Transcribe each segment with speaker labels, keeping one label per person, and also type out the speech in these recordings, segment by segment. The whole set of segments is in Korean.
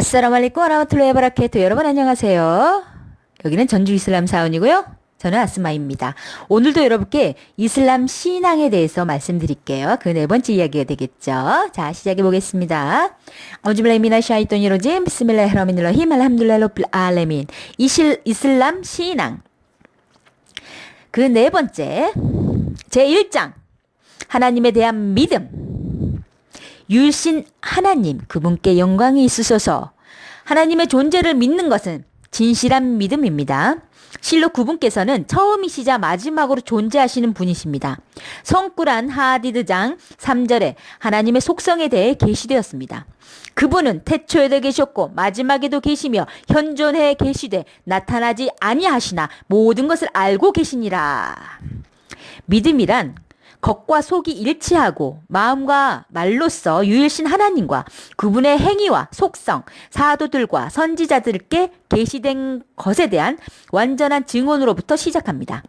Speaker 1: 아싸라말리쿠 아라마툴라히 바라케투. 여러분 안녕하세요. 여기는 전주 이슬람 사원이고요. 저는 아스마입니다. 오늘도 여러분께 이슬람 신앙에 대해서 말씀드릴게요. 그 네 번째 이야기가 되겠죠. 자, 시작해 보겠습니다. 아우즈빌라히 미나 샤이토니 로짐 비스밀라히르rah마니르라힘 알함둘리라히 rabbil 알레민. 이슬람 신앙. 그 네 번째 제1장 하나님에 대한 믿음. 유일신 하나님, 그분께 영광이 있으소서. 하나님의 존재를 믿는 것은 진실한 믿음입니다. 실로 그분께서는 처음이시자 마지막으로 존재하시는 분이십니다. 성꾸란 하디드장 3절에 하나님의 속성에 대해 계시되었습니다. 그분은 태초에도 계셨고 마지막에도 계시며 현존해 계시되 나타나지 아니하시나 모든 것을 알고 계시니라. 믿음이란 겉과 속이 일치하고 마음과 말로써 유일신 하나님과 그분의 행위와 속성, 사도들과 선지자들께 계시된 것에 대한 완전한 증언으로부터 시작합니다.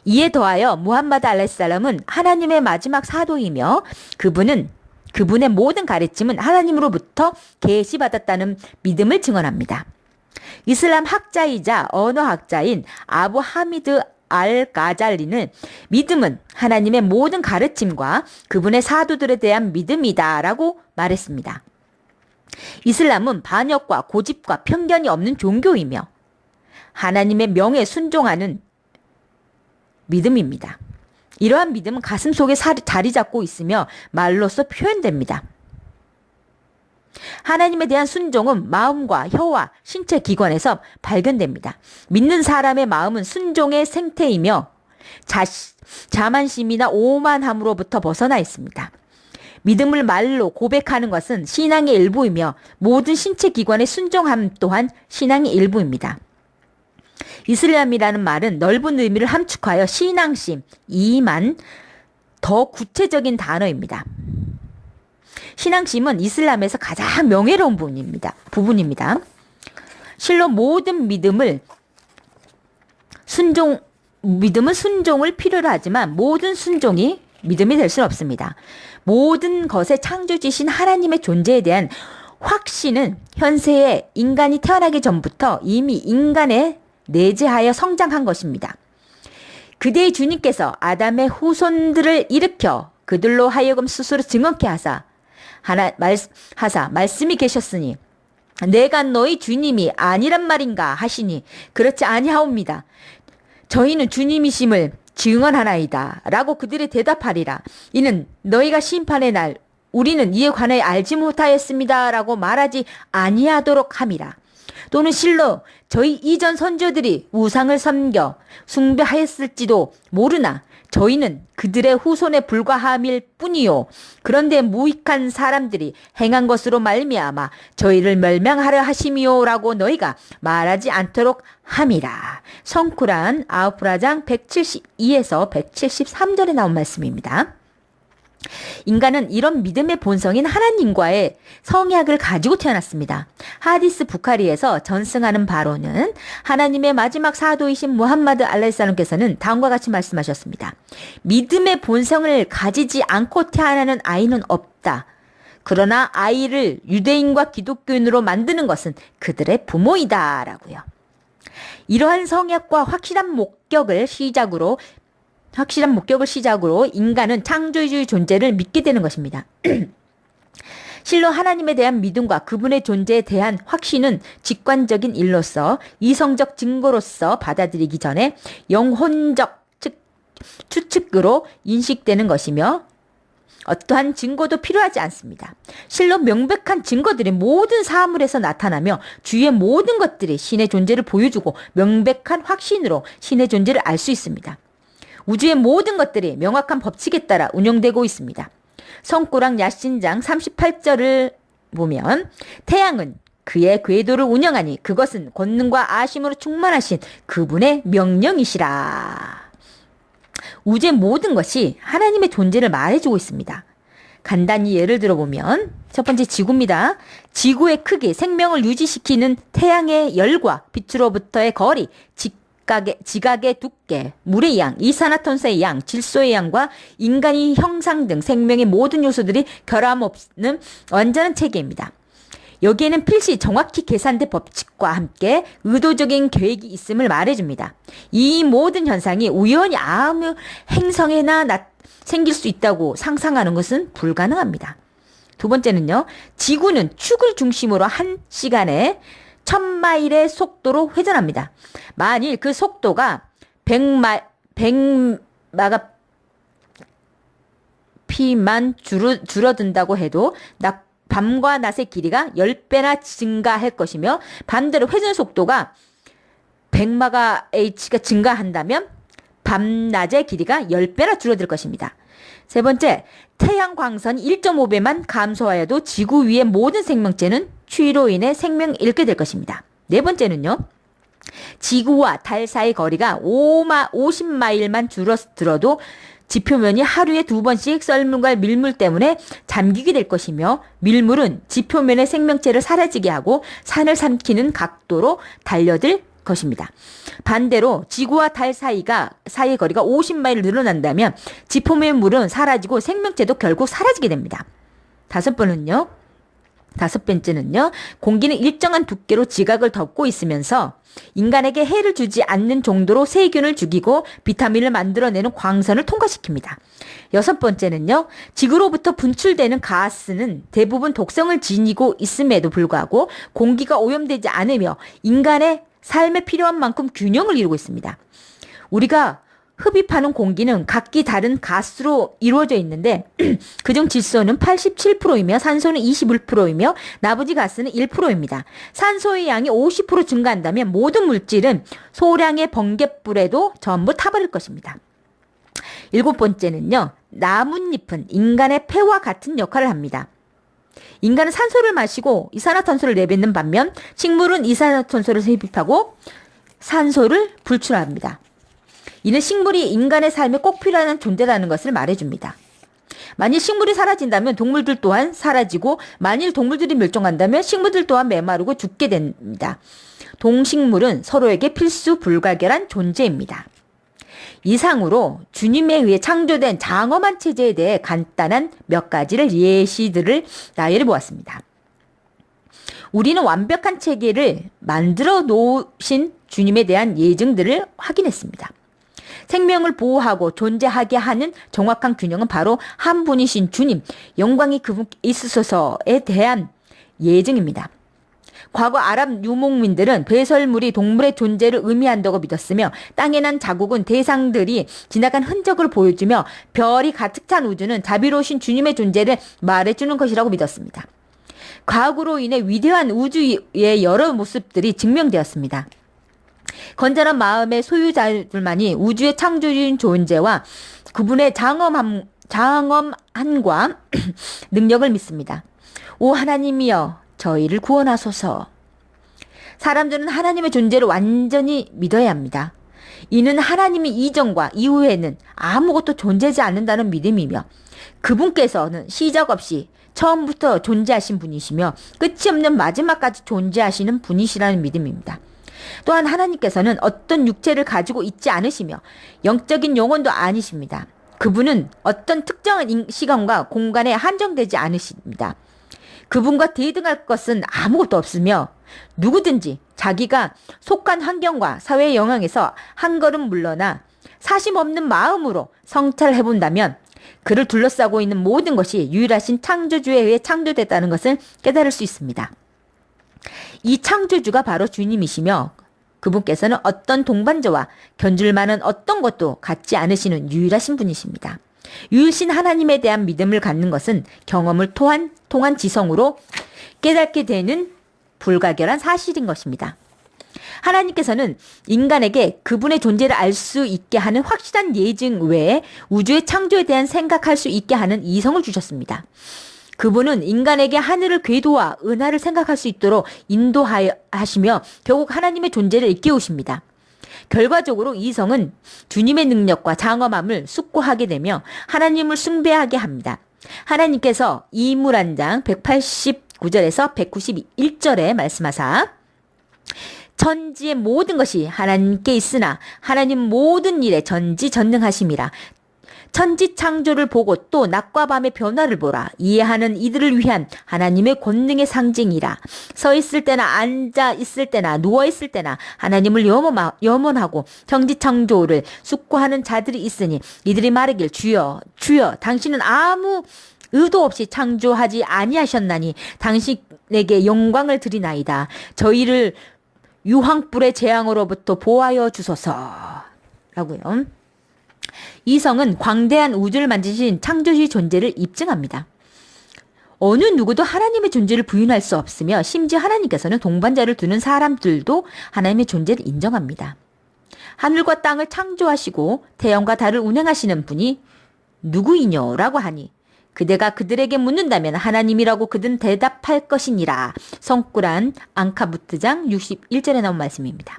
Speaker 1: 이에 더하여 무함마드 알라히살람은 하나님의 마지막 사도이며 그분의 모든 가르침은 하나님으로부터 계시받았다는 믿음을 증언합니다. 이슬람 학자이자 언어학자인 아부 하미드 알-가잘리는 믿음은 하나님의 모든 가르침과 그분의 사도들에 대한 믿음이다 라고 말했습니다. 이슬람은 반역과 고집과 편견이 없는 종교이며 하나님의 명에 순종하는 믿음입니다. 이러한 믿음은 가슴 속에 자리 잡고 있으며 말로써 표현됩니다. 하나님에 대한 순종은 마음과 혀와 신체 기관에서 발견됩니다. 믿는 사람의 마음은 순종의 생태이며 자만심이나 오만함으로부터 벗어나 있습니다. 믿음을 말로 고백하는 것은 신앙의 일부이며 모든 신체 기관의 순종함 또한 신앙의 일부입니다. 이슬람이라는 말은 넓은 의미를 함축하여 신앙심, 이만, 더 구체적인 단어입니다. 신앙심은 이슬람에서 가장 명예로운 부분입니다. 실로 모든 믿음은 순종을 필요로 하지만 모든 순종이 믿음이 될 수는 없습니다. 모든 것의 창조주신 하나님의 존재에 대한 확신은 현세에 인간이 태어나기 전부터 이미 인간에 내재하여 성장한 것입니다. 그대의 주님께서 아담의 후손들을 일으켜 그들로 하여금 스스로 증언케 하사 말씀이 계셨으니 내가 너희 주님이 아니란 말인가 하시니 그렇지 아니하옵니다. 저희는 주님이심을 증언하나이다 라고 그들이 대답하리라. 이는 너희가 심판의 날 우리는 이에 관하여 알지 못하였습니다 라고 말하지 아니하도록 함이라. 또는 실로 저희 이전 선조들이 우상을 섬겨 숭배하였을지도 모르나 저희는 그들의 후손에 불과함일 뿐이요. 그런데 무익한 사람들이 행한 것으로 말미암아 저희를 멸망하려 하심이요 라고 너희가 말하지 않도록 함이라. 성쿠란 아우프라장 172에서 173절에 나온 말씀입니다. 인간은 이런 믿음의 본성인 하나님과의 성약을 가지고 태어났습니다. 하디스 부카리에서 전승하는 바로는 하나님의 마지막 사도이신 무함마드 알라히살람께서는 다음과 같이 말씀하셨습니다. 믿음의 본성을 가지지 않고 태어나는 아이는 없다. 그러나 아이를 유대인과 기독교인으로 만드는 것은 그들의 부모이다 라고요. 이러한 성약과 확실한 목격을 시작으로 인간은 창조주의 존재를 믿게 되는 것입니다. 실로 하나님에 대한 믿음과 그분의 존재에 대한 확신은 직관적인 일로서 이성적 증거로서 받아들이기 전에 영혼적 추측으로 인식되는 것이며 어떠한 증거도 필요하지 않습니다. 실로 명백한 증거들이 모든 사물에서 나타나며 주위의 모든 것들이 신의 존재를 보여주고 명백한 확신으로 신의 존재를 알 수 있습니다. 우주의 모든 것들이 명확한 법칙에 따라 운영되고 있습니다. 성꾸랑 야신장 38절을 보면 태양은 그의 궤도를 운영하니 그것은 권능과 아심으로 충만하신 그분의 명령이시라. 우주의 모든 것이 하나님의 존재를 말해주고 있습니다. 간단히 예를 들어보면 첫 번째 지구입니다. 지구의 크기, 생명을 유지시키는 태양의 열과 빛으로부터의 거리, 지각의 두께, 물의 양, 이산화탄소의 양, 질소의 양과 인간의 형상 등 생명의 모든 요소들이 결함 없는 완전한 체계입니다. 여기에는 필시 정확히 계산된 법칙과 함께 의도적인 계획이 있음을 말해줍니다. 이 모든 현상이 우연히 아무 행성에나 생길 수 있다고 상상하는 것은 불가능합니다. 두 번째는요. 지구는 축을 중심으로 한 시간에 1000마일의 속도로 회전합니다. 만일 그 속도가 100마가 피만 줄어든다고 해도 밤과 낮의 길이가 10배나 증가할 것이며 반대로 회전 속도가 100마가 h가 증가한다면 밤낮의 길이가 10배나 줄어들 것입니다. 세 번째, 태양 광선이 1.5배만 감소하여도 지구 위의 모든 생명체는 추위로 인해 생명을 잃게 될 것입니다. 네 번째는요. 지구와 달 사이 거리가 50마일만 줄어들어도 지표면이 하루에 2번씩 썰물과 밀물 때문에 잠기게 될 것이며 밀물은 지표면의 생명체를 사라지게 하고 산을 삼키는 각도로 달려들 것입니다. 반대로 지구와 달 사이의 거리가 50마일 늘어난다면 지표면 물은 사라지고 생명체도 결국 사라지게 됩니다. 다섯 번째는요. 공기는 일정한 두께로 지각을 덮고 있으면서 인간에게 해를 주지 않는 정도로 세균을 죽이고 비타민을 만들어내는 광선을 통과시킵니다. 여섯 번째는요. 지구로부터 분출되는 가스는 대부분 독성을 지니고 있음에도 불구하고 공기가 오염되지 않으며 인간의 삶에 필요한 만큼 균형을 이루고 있습니다. 우리가 흡입하는 공기는 각기 다른 가스로 이루어져 있는데 그중 질소는 87%이며 산소는 21%이며 나머지 가스는 1%입니다. 산소의 양이 50% 증가한다면 모든 물질은 소량의 번갯불에도 전부 타버릴 것입니다. 일곱 번째는요. 나뭇잎은 인간의 폐와 같은 역할을 합니다. 인간은 산소를 마시고 이산화탄소를 내뱉는 반면 식물은 이산화탄소를 흡입하고 산소를 분출합니다. 이는 식물이 인간의 삶에 꼭 필요한 존재라는 것을 말해줍니다. 만일 식물이 사라진다면 동물들 또한 사라지고 만일 동물들이 멸종한다면 식물들 또한 메마르고 죽게 됩니다. 동식물은 서로에게 필수 불가결한 존재입니다. 이상으로 주님에 의해 창조된 장엄한 체제에 대해 간단한 몇 가지를 예시들을 나열해 보았습니다. 우리는 완벽한 체계를 만들어 놓으신 주님에 대한 예증들을 확인했습니다. 생명을 보호하고 존재하게 하는 정확한 균형은 바로 한 분이신 주님, 영광이 그분께 있으소서에 대한 예증입니다. 과거 아랍 유목민들은 배설물이 동물의 존재를 의미한다고 믿었으며 땅에 난 자국은 대상들이 지나간 흔적을 보여주며 별이 가득 찬 우주는 자비로우신 주님의 존재를 말해주는 것이라고 믿었습니다. 과학으로 인해 위대한 우주의 여러 모습들이 증명되었습니다. 건전한 마음의 소유자들만이 우주의 창조주인 존재와 그분의 장엄함과 능력을 믿습니다. 오 하나님이여 저희를 구원하소서. 사람들은 하나님의 존재를 완전히 믿어야 합니다. 이는 하나님의 이전과 이후에는 아무것도 존재하지 않는다는 믿음이며 그분께서는 시작 없이 처음부터 존재하신 분이시며 끝이 없는 마지막까지 존재하시는 분이시라는 믿음입니다. 또한 하나님께서는 어떤 육체를 가지고 있지 않으시며 영적인 영혼도 아니십니다. 그분은 어떤 특정한 시간과 공간에 한정되지 않으십니다. 그분과 대등할 것은 아무것도 없으며 누구든지 자기가 속한 환경과 사회의 영향에서 한 걸음 물러나 사심 없는 마음으로 성찰해 본다면 그를 둘러싸고 있는 모든 것이 유일하신 창조주에 의해 창조됐다는 것을 깨달을 수 있습니다. 이 창조주가 바로 주님이시며 그분께서는 어떤 동반자와 견줄 만한 어떤 것도 갖지 않으시는 유일하신 분이십니다. 유일신 하나님에 대한 믿음을 갖는 것은 경험을 통한 지성으로 깨닫게 되는 불가결한 사실인 것입니다. 하나님께서는 인간에게 그분의 존재를 알 수 있게 하는 확실한 예증 외에 우주의 창조에 대한 생각할 수 있게 하는 이성을 주셨습니다. 그분은 인간에게 하늘을 궤도와 은하를 생각할 수 있도록 인도하시며 결국 하나님의 존재를 일깨우십니다. 결과적으로 이성은 주님의 능력과 장엄함을 숙고하게 되며 하나님을 숭배하게 합니다. 하나님께서 이물안장 189절에서 191절에 말씀하사 천지의 모든 것이 하나님께 있으나 하나님 모든 일에 전지전능하심이라. 천지 창조를 보고 또 낮과 밤의 변화를 보라. 이해하는 이들을 위한 하나님의 권능의 상징이라. 서 있을 때나 앉아 있을 때나 누워 있을 때나 하나님을 염원하고 천지 창조를 숙고하는 자들이 있으니 이들이 말하길 주여 주여 당신은 아무 의도 없이 창조하지 아니하셨나니 당신에게 영광을 드리나이다. 저희를 유황불의 재앙으로부터 보호하여 주소서. 라고요. 이 성은 광대한 우주를 만드신 창조주의 존재를 입증합니다. 어느 누구도 하나님의 존재를 부인할 수 없으며 심지어 하나님께서는 동반자를 두는 사람들도 하나님의 존재를 인정합니다. 하늘과 땅을 창조하시고 태양과 달을 운행하시는 분이 누구이뇨? 라고 하니 그대가 그들에게 묻는다면 하나님이라고 그들은 대답할 것이니라. 성꾸란 앙카부트장 61절에 나온 말씀입니다.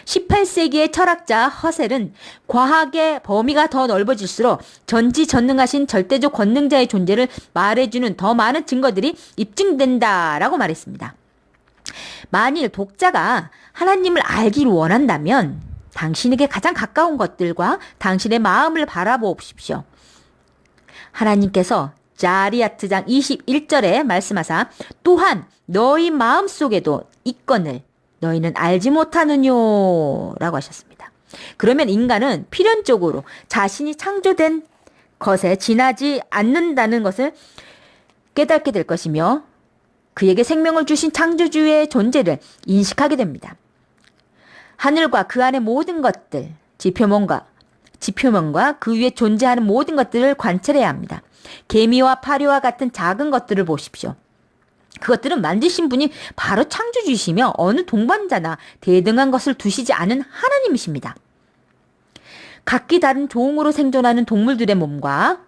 Speaker 1: 18세기의 철학자 허셀은 과학의 범위가 더 넓어질수록 전지전능하신 절대적 권능자의 존재를 말해주는 더 많은 증거들이 입증된다라고 말했습니다. 만일 독자가 하나님을 알기를 원한다면 당신에게 가장 가까운 것들과 당신의 마음을 바라보십시오. 하나님께서 자리아트장 21절에 말씀하사 또한 너희 마음속에도 있거늘 너희는 알지 못하느뇨 라고 하셨습니다. 그러면 인간은 필연적으로 자신이 창조된 것에 지나지 않는다는 것을 깨닫게 될 것이며 그에게 생명을 주신 창조주의 존재를 인식하게 됩니다. 하늘과 그 안의 모든 것들, 지표면과 그 위에 존재하는 모든 것들을 관찰해야 합니다. 개미와 파리와 같은 작은 것들을 보십시오. 그것들은 만드신 분이 바로 창조주이시며 어느 동반자나 대등한 것을 두시지 않은 하나님이십니다. 각기 다른 종으로 생존하는 동물들의 몸과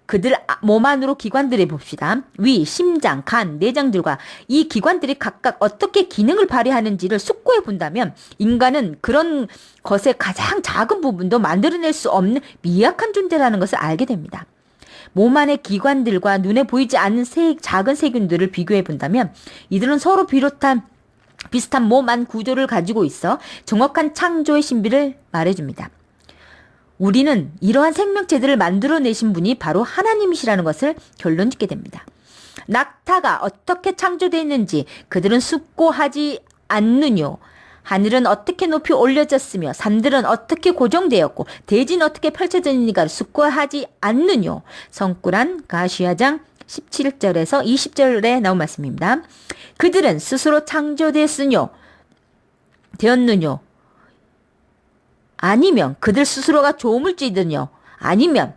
Speaker 1: 그들 몸 안으로 기관들을 봅시다. 위, 심장, 간, 내장들과 이 기관들이 각각 어떻게 기능을 발휘하는지를 숙고해 본다면 인간은 그런 것의 가장 작은 부분도 만들어낼 수 없는 미약한 존재라는 것을 알게 됩니다. 몸 안의 기관들과 눈에 보이지 않는 작은 세균들을 비교해 본다면 이들은 서로 비슷한 몸 안 구조를 가지고 있어 정확한 창조의 신비를 말해줍니다. 우리는 이러한 생명체들을 만들어내신 분이 바로 하나님이시라는 것을 결론 짓게 됩니다. 낙타가 어떻게 창조됐는지 그들은 숙고하지 않느뇨. 하늘은 어떻게 높이 올려졌으며 산들은 어떻게 고정되었고 대지는 어떻게 펼쳐졌는가를 숙고하지 않느뇨. 성꾸란 가시아장 17절에서 20절에 나온 말씀입니다. 그들은 스스로 창조되었느뇨. 아니면 그들 스스로가 조물주이더뇨. 아니면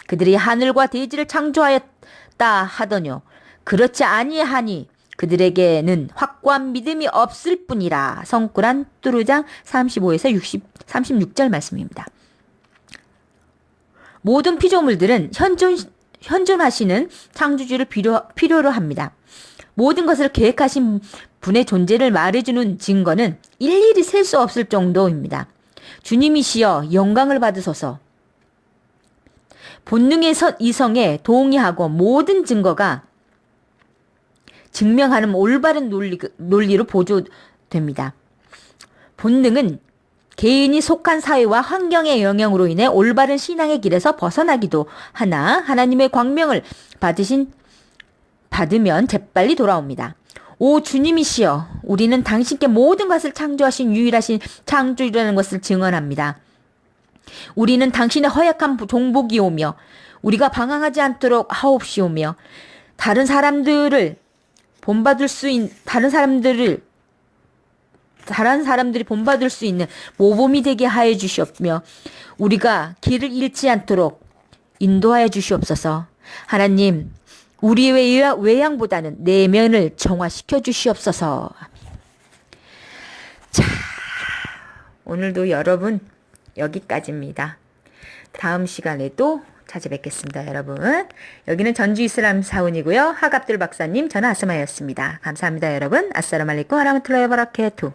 Speaker 1: 그들이 하늘과 대지를 창조하였다 하더뇨. 그렇지 아니하니 그들에게는 확고한 믿음이 없을 뿐이라. 성꾸란 뚜루장 35에서 36절 말씀입니다. 모든 피조물들은 현존하시는 창조주를 필요로 합니다. 모든 것을 계획하신 분의 존재를 말해주는 증거는 일일이 셀 수 없을 정도입니다. 주님이시여 영광을 받으소서. 본능의 이성에 동의하고 모든 증거가 증명하는 올바른 논리로 보조됩니다. 본능은 개인이 속한 사회와 환경의 영향으로 인해 올바른 신앙의 길에서 벗어나기도 하나 하나님의 광명을 받으면 재빨리 돌아옵니다. 오 주님이시여 우리는 당신께 모든 것을 창조하신 유일하신 창조주라는 것을 증언합니다. 우리는 당신의 허약한 종복이오며 우리가 방황하지 않도록 하옵시오며 다른 사람들이 본받을 수 있는 모범이 되게 하여 주시옵며 우리가 길을 잃지 않도록 인도하여 주시옵소서. 하나님 우리의 외양보다는 내면을 정화시켜 주시옵소서. 자, 오늘도 여러분 여기까지입니다. 다음 시간에도 찾아뵙겠습니다, 여러분. 여기는 전주 이슬람 사원이고요. 하갑들 박사님, 저는 아스마였습니다. 감사합니다, 여러분. 아싸라말리쿠 하라마툴라히 바라케투.